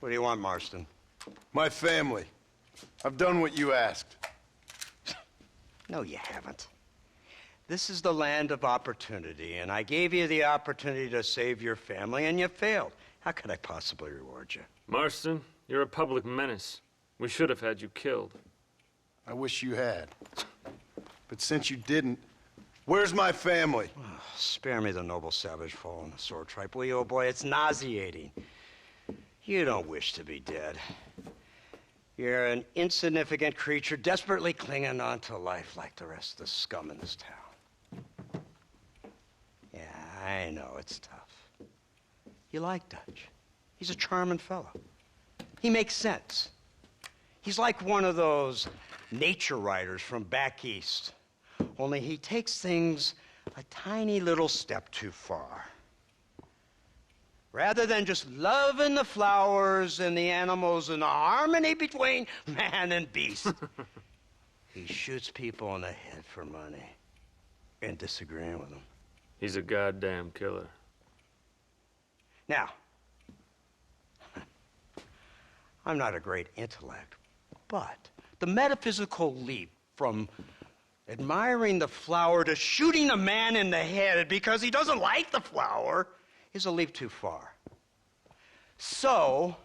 What do you want, Marston? My family. I've done what you asked. No, you haven't. This is the land of opportunity, and I gave you the opportunity to save your family, and you failed. How could I possibly reward you? Marston, you're a public menace. We should have had you killed. I wish you had. But since you didn't, where's my family? Oh, spare me the noble savage fall on the sword tripe, will you, old boy? It's nauseating. You don't wish to be dead. You're an insignificant creature desperately clinging on to life like the rest of the scum in this town. Yeah, I know it's tough. You like Dutch. He's a charming fellow. He makes sense. He's like one of those nature writers from back east. Only he takes things a tiny little step too far. Rather than just loving the flowers and the animals and the harmony between man and beast, he shoots people in the head for money and disagreeing with them. He's a goddamn killer. Now, I'm not a great intellect, but the metaphysical leap from admiring the flower to shooting a man in the head because he doesn't like the flower is a leap too far. So,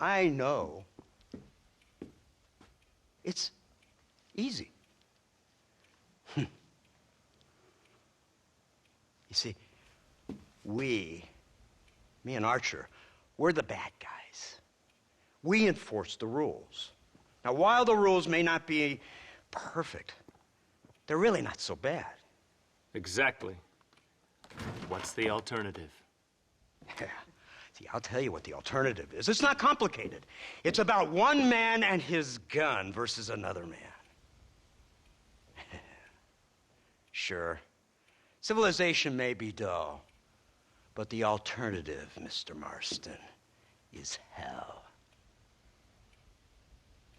I know it's easy. You see, me and Archer, we're the bad guys. We enforce the rules. Now, while the rules may not be perfect, they're really not so bad. Exactly. What's the alternative? Yeah. See, I'll tell you what the alternative is. It's not complicated. It's about one man and his gun versus another man. Sure, civilization may be dull, but the alternative, Mr. Marston, is hell.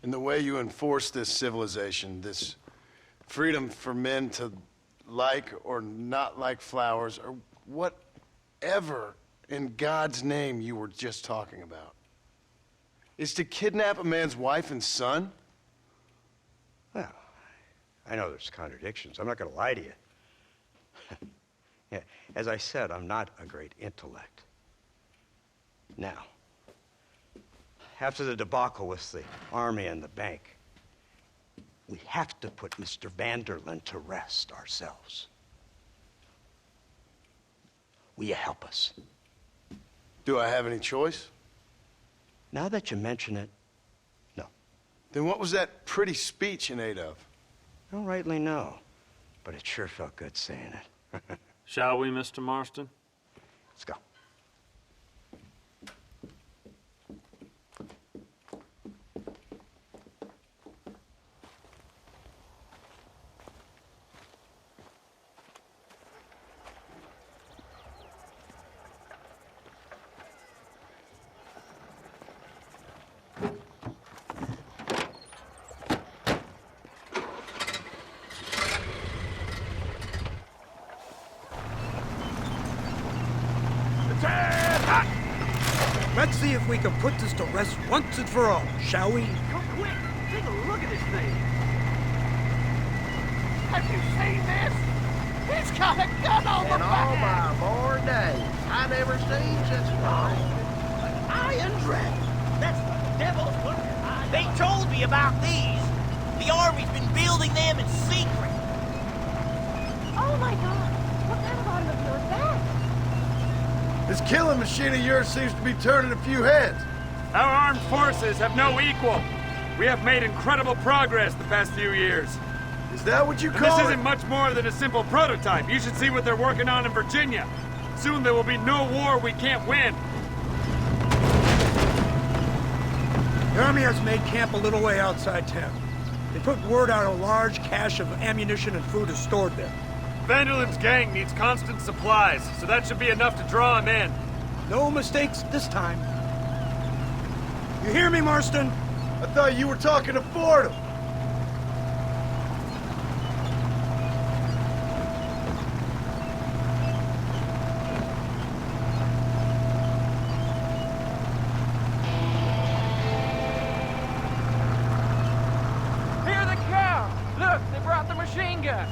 And the way you enforce this civilization, this freedom for men to like or not like flowers, or whatever in God's name you were just talking about, is to kidnap a man's wife and son? Well, I know there's contradictions. I'm not going to lie to you. Yeah, as I said, I'm not a great intellect. Now, after the debacle with the army and the bank, we have to put Mr. Vanderlyn to rest ourselves. Will you help us? Do I have any choice? Now that you mention it, no. Then what was that pretty speech in aid of? I don't rightly know, but it sure felt good saying it. Shall we, Mr. Marston? Let's go. Let's see if we can put this to rest once and for all, shall we? Come quick! Take a look at this thing! Have you seen this? He's got a gun on the In all back! my born days, I never seen such a thing. An iron dragon! That's the devil's work! They told me about these! The army's been building them in secret! Oh my god! What's at the bottom of your bag? This killing machine of yours seems to be turning a few heads. Our armed forces have no equal. We have made incredible progress the past few years. Is that what you And call this it? isn't much more than a simple prototype. You should see what they're working on in Virginia. Soon there will be no war we can't win. The army has made camp a little way outside town. They put word out a large cache of ammunition and food is stored there. Vanderlyn's gang needs constant supplies, so that should be enough to draw him in. No mistakes this time. You hear me, Marston? I thought you were talking to Fordham. guy.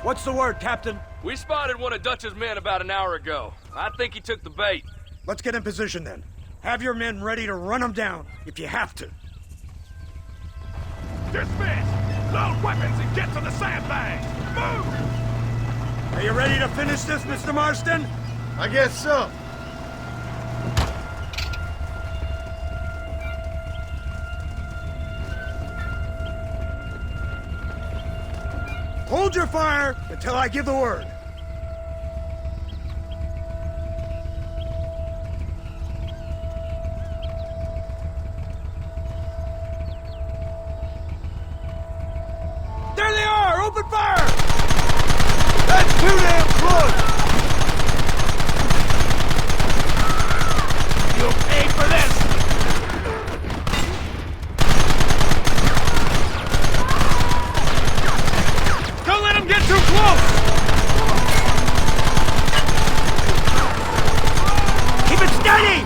What's the word, Captain? We spotted one of Dutch's men about an hour ago. I think he took the bait. Let's get in position then. Have your men ready to run them down if you have to. Dismiss! Load weapons and get to the sandbags! Move! Are you ready to finish this, Mr. Marston? I guess so. Hold your fire until I give the word. There they are! Open fire! That's too damn close! You'll pay for this! Don't let him get too close! Keep it steady!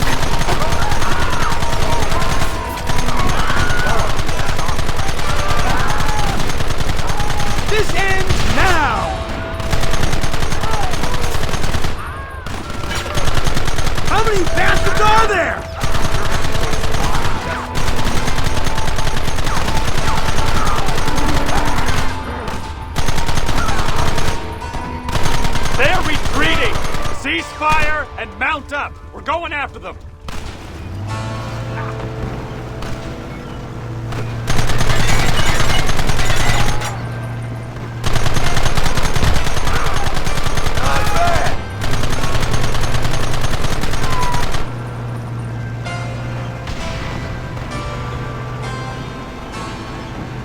This ends now! How many bastards are there? They're retreating! Cease fire and mount up! We're going after them!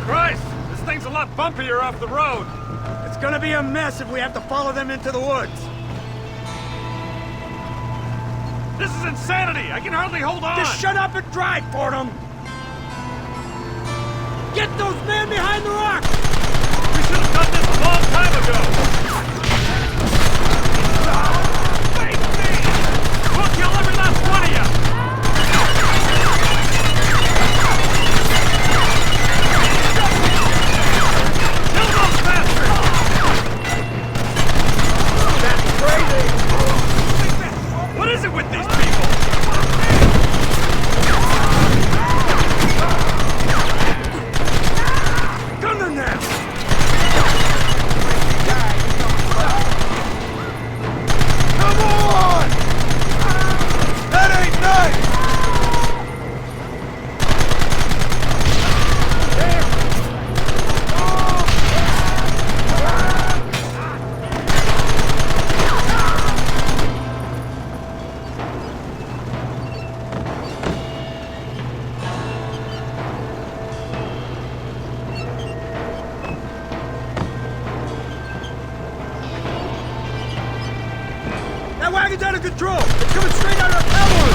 Christ! This thing's a lot bumpier off the road! It's gonna be a mess if we have to follow them into the woods. This is insanity! I can hardly hold on! Just shut up and drive, Fordham! Get those men behind the rock! We should have done this a long time ago! Wait, me! We'll kill every last one of you! Kill those bastards! That's crazy! What is it with these people? Gun them now! Come on! That ain't nice! That wagon's out of control! It's coming straight out of our cavalry!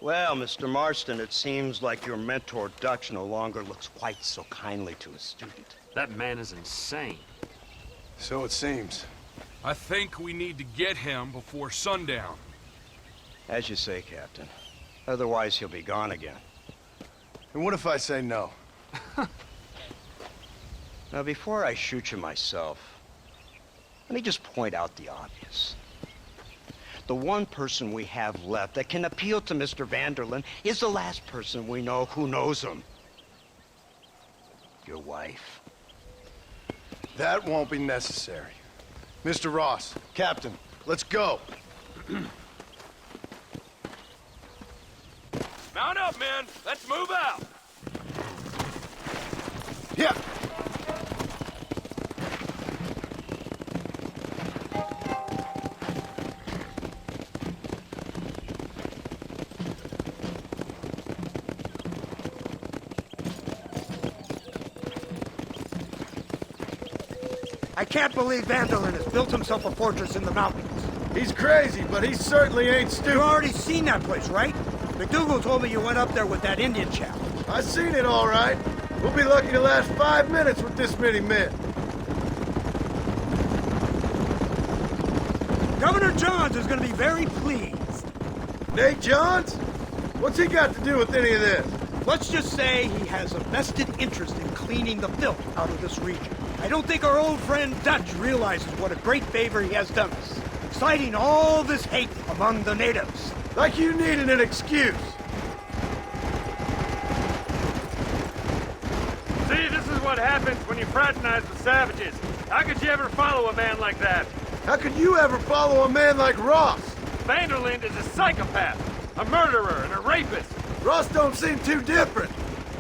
Well, Mr. Marston, it seems like your mentor Dutch no longer looks quite so kindly to his student. That man is insane. So it seems. I think we need to get him before sundown. As you say, Captain. Otherwise, he'll be gone again. And what if I say no? Now, before I shoot you myself, let me just point out the obvious. The one person we have left that can appeal to Mr. Vanderlyn is the last person we know who knows him. Your wife. That won't be necessary. Mr. Ross, Captain, let's go. Mount up, men. Let's move out. Yeah. I can't believe Vanderlyn has built himself a fortress in the mountains. He's crazy, but he certainly ain't You've stupid. already seen that place, right? McDougal told me you went up there with that Indian chap. I seen it all right. We'll be lucky to last 5 minutes with this many men. Governor Johns is going to be very pleased. Nate Johns? What's he got to do with any of this? Let's just say he has a vested interest in cleaning the filth out of this region. I don't think our old friend Dutch realizes what a great favor he has done us, citing all this hate among the natives. Like you needed an excuse. See, this is what happens when you fraternize with savages. How could you ever follow a man like that? How could you ever follow a man like Ross? Vanderlyn is a psychopath, a murderer, and a rapist. Ross don't seem too different.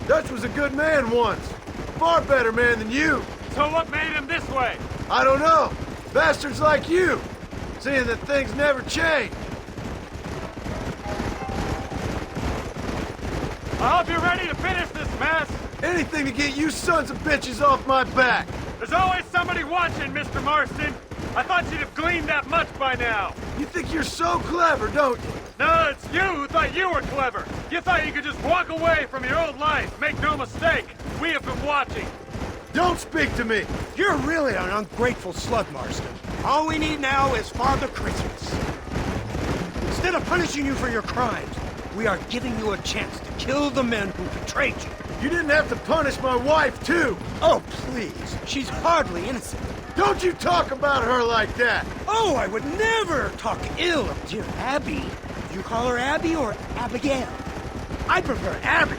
Dutch was a good man once. A far better man than you. So what made him this way? I don't know. Bastards like you. Seeing that things never change. I hope you're ready to finish this mess. Anything to get you sons of bitches off my back. There's always somebody watching, Mr. Marston. I thought you'd have gleaned that much by now. You think you're so clever, don't you? No, it's you who thought you were clever. You thought you could just walk away from your old life. Make no mistake, we have been watching. Don't speak to me. You're really an ungrateful slut, Marston. All we need now is Father Christmas. Instead of punishing you for your crimes, we are giving you a chance to kill the men who betrayed you. You didn't have to punish my wife, too. Oh, please. She's hardly innocent. Don't you talk about her like that. Oh, I would never talk ill of dear Abby. Do you call her Abby or Abigail? I prefer Abby.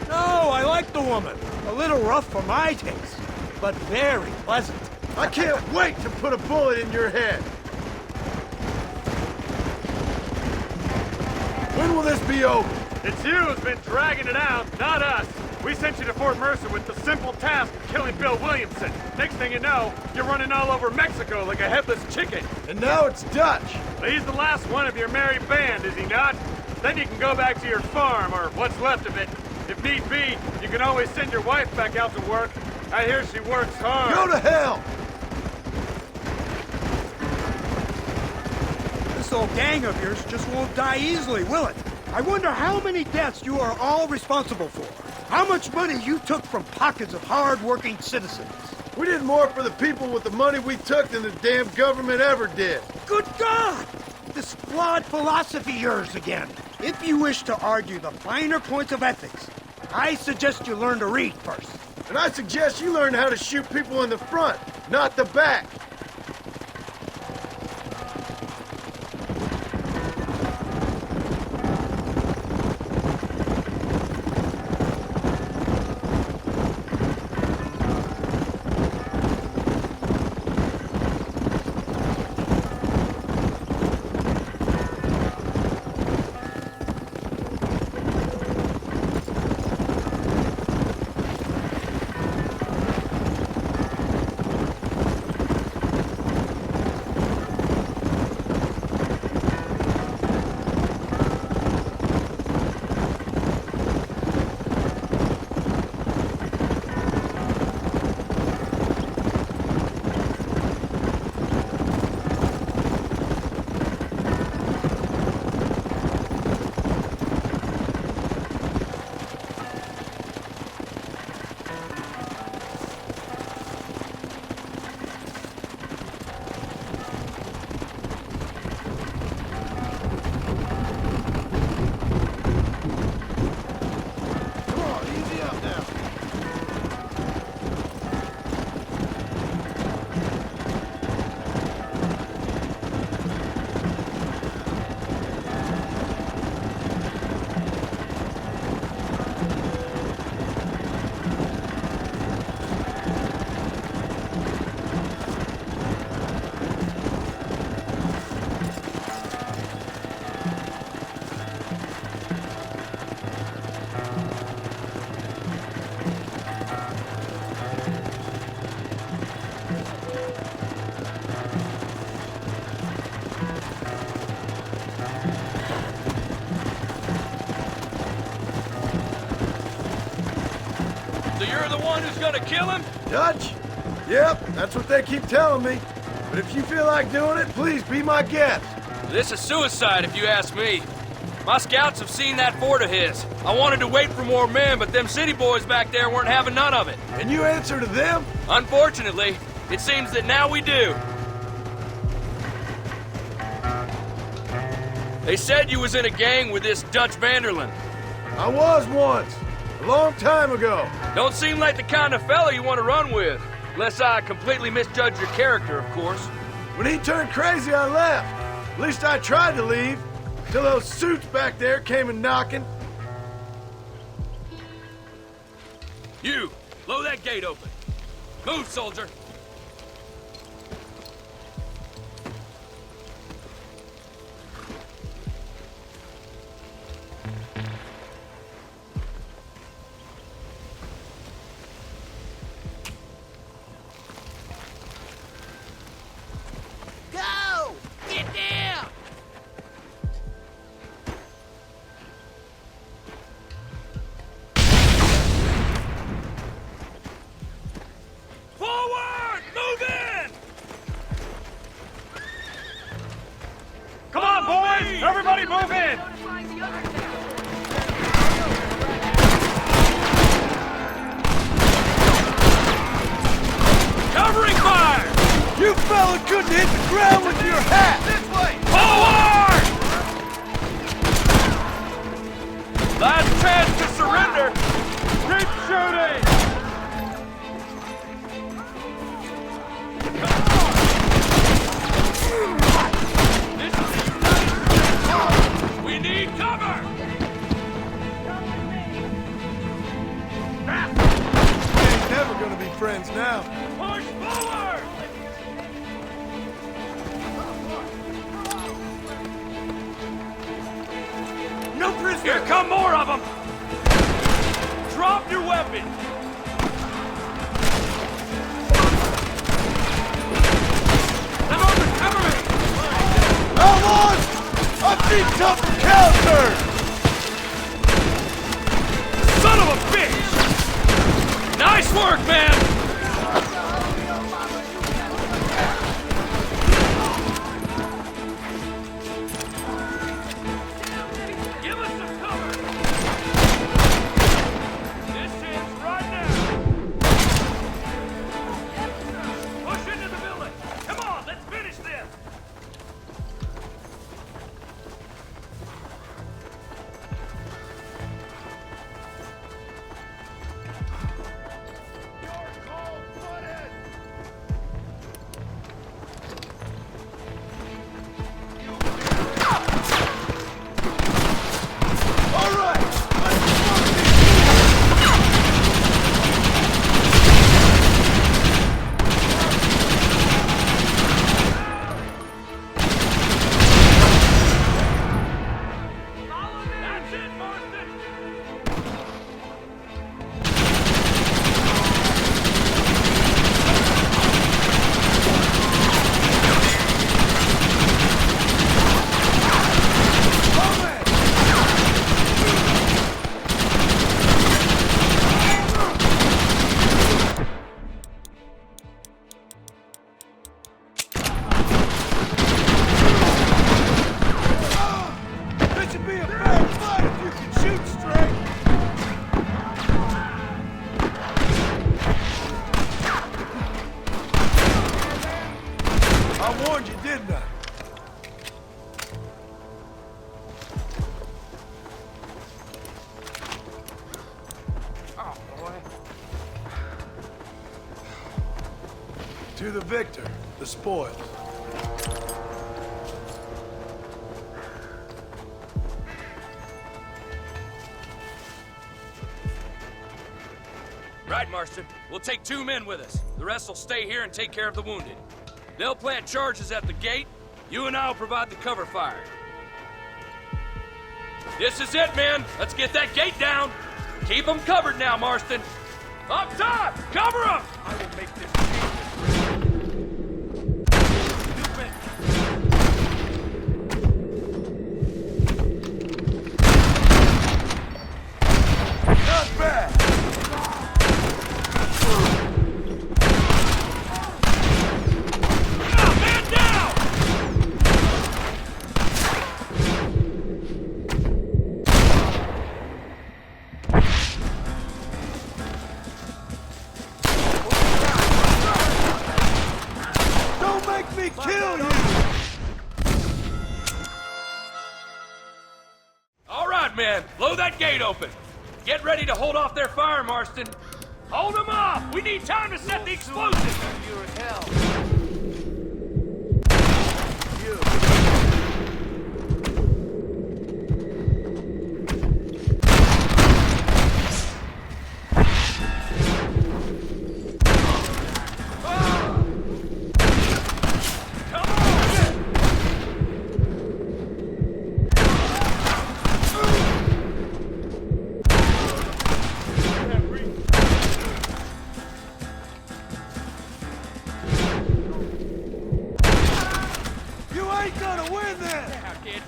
No, I like the woman. A little rough for my taste, but very pleasant. I can't wait to put a bullet in your head. When will this be over? It's you who's been dragging it out, not us. We sent you to Fort Mercer with the simple task of killing Bill Williamson. Next thing you know, you're running all over Mexico like a headless chicken. And now it's Dutch. He's the last one of your merry band, is he not? Then you can go back to your farm, or what's left of it. If need be, you can always send your wife back out to work. I hear she works hard. Go to hell! This old gang of yours just won't die easily, will it? I wonder how many deaths you are all responsible for. How much money you took from pockets of hard-working citizens. We did more for the people with the money we took than the damn government ever did. Good God! This flawed philosophy yours again. If you wish to argue the finer points of ethics, I suggest you learn to read first. And I suggest you learn how to shoot people in the front, not the back. you're the one who's gonna kill him? Dutch? Yep, that's what they keep telling me. But if you feel like doing it, please be my guest. This is suicide, if you ask me. My scouts have seen that fort of his. I wanted to wait for more men, but them city boys back there weren't having none of it. And you answer to them? Unfortunately, it seems that now we do. They said you was in a gang with this Dutch Vanderlyn. I was once, a long time ago. Don't seem like the kind of fella you want to run with. Unless I completely misjudge your character, of course. When he turned crazy, I left. At least I tried to leave, till those suits back there came a knocking. You, blow that gate open. Move, soldier. Go! Get down! Forward! Move in! Come on, boys! Everybody move in! Covering fire! You fella couldn't hit the ground with your hat! This way! Forward! Last chance to surrender! Keep shooting! This is the United States! We need cover! We ain't never gonna be friends now. Push forward! No prisoner! Here come more of them! Drop your weapon! Cover me! Outlaws! I've seen tough counter! Son of a bitch! Nice work, man! Give us some cover! This ends right now! Push into the village! Come on, let's finish this! That's it, Marston! This should be a fair fight if you can shoot straight! I warned you, didn't I? Oh, boy. To the victor, the spoils. Right, Marston. We'll take 2 men with us. The rest will stay here and take care of the wounded. They'll plant charges at the gate. You and I'll provide the cover fire. This is it, men. Let's get that gate down. Keep them covered now, Marston. Up top! Cover them! I will make this Not bad! kill you! All right, men, blow that gate open. Get ready to hold off their fire, Marston. Hold them off! We need time to set the explosives!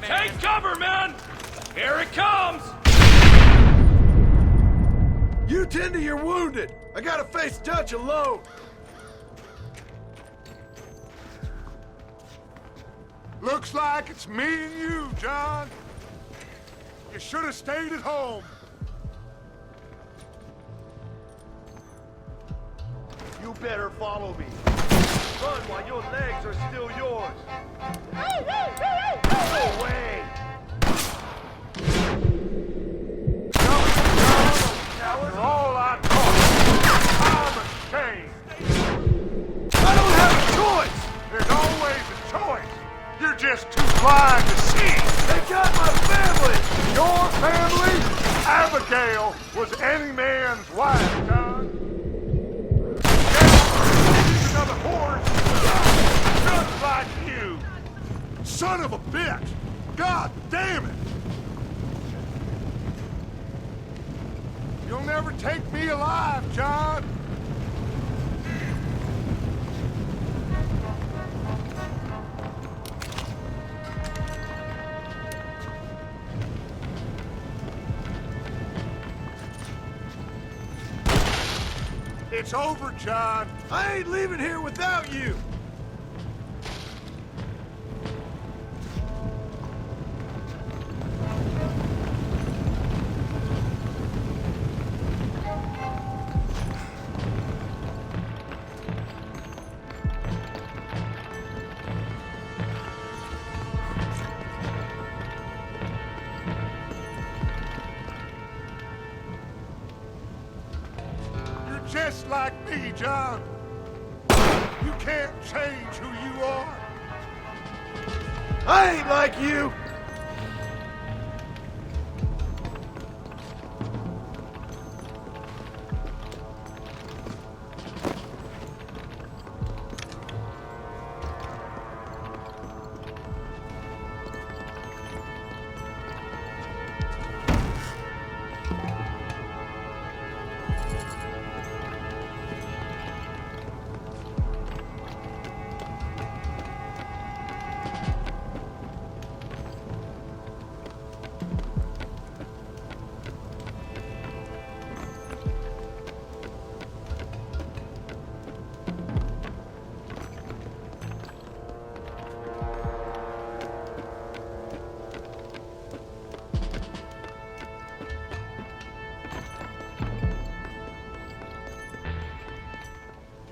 Take cover, men! Here it comes! You tend to your wounded. I gotta face Dutch alone. Looks like it's me and you, John. You should have stayed at home. You better follow me. Run while your legs are still yours. Go away! After all I taught, time has changed. I don't have a choice! There's always a choice. You're just too blind to see. They got my family! Your family? Abigail was any man's wife, John. She's another horse. Just like you. Son of a bitch. God damn it. You'll never take me alive, John. It's over, John. I ain't leaving here without you! Just like me, John. You can't change who you are. I ain't like you!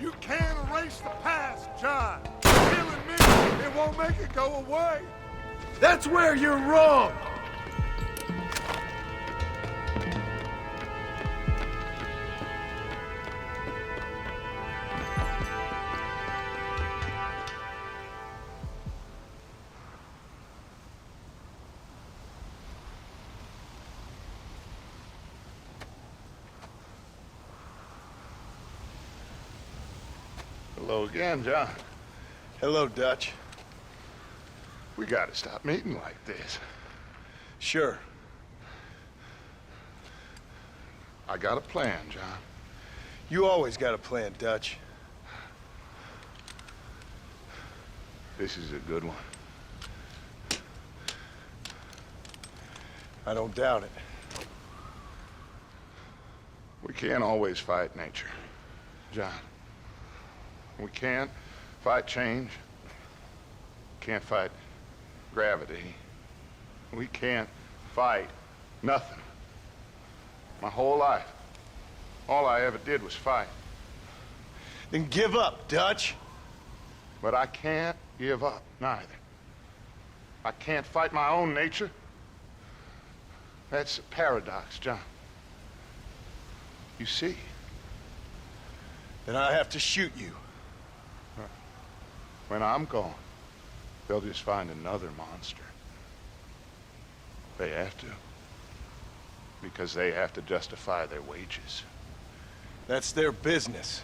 You can't erase the past, John. Killing me, it won't make it go away. That's where you're wrong! Hello again, John. Hello, Dutch. We gotta stop meeting like this. Sure. I got a plan, John. You always got a plan, Dutch. This is a good one. I don't doubt it. We can't always fight nature, John. We can't fight change. Can't fight gravity. We can't fight nothing. My whole life, all I ever did was fight. Then give up, Dutch. But I can't give up, neither. I can't fight my own nature. That's a paradox, John. You see? Then I have to shoot you. When I'm gone, they'll just find another monster. They have to. Because they have to justify their wages. That's their business.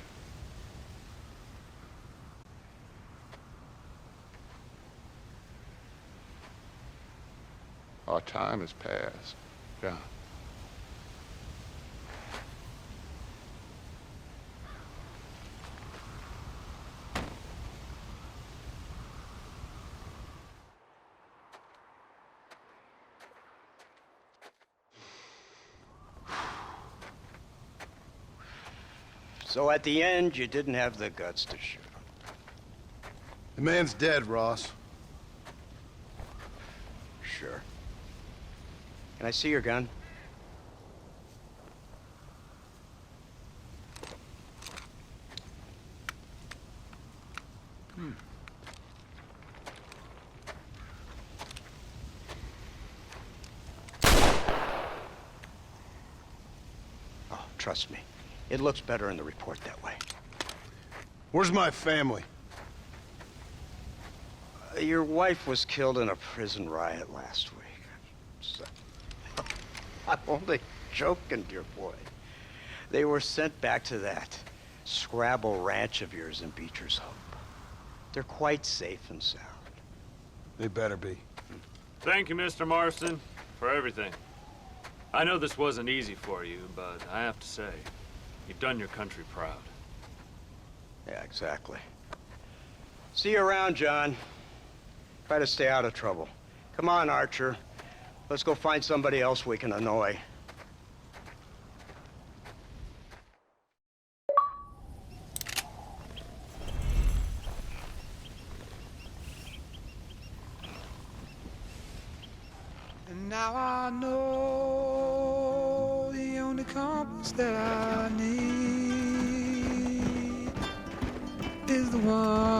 Our time has passed, John. So at the end, you didn't have the guts to shoot him. The man's dead, Ross. Sure. Can I see your gun? Oh, trust me. It looks better in the report that way. Where's my family? Your wife was killed in a prison riot last week. So, I'm only joking, dear boy. They were sent back to that Scrabble ranch of yours in Beecher's Hope. They're quite safe and sound. They better be. Thank you, Mr. Marston, for everything. I know this wasn't easy for you, but I have to say, you've done your country proud. Yeah, exactly. See you around, John. Try to stay out of trouble. Come on, Archer. Let's go find somebody else we can annoy. And now I know the only compass that I need is the one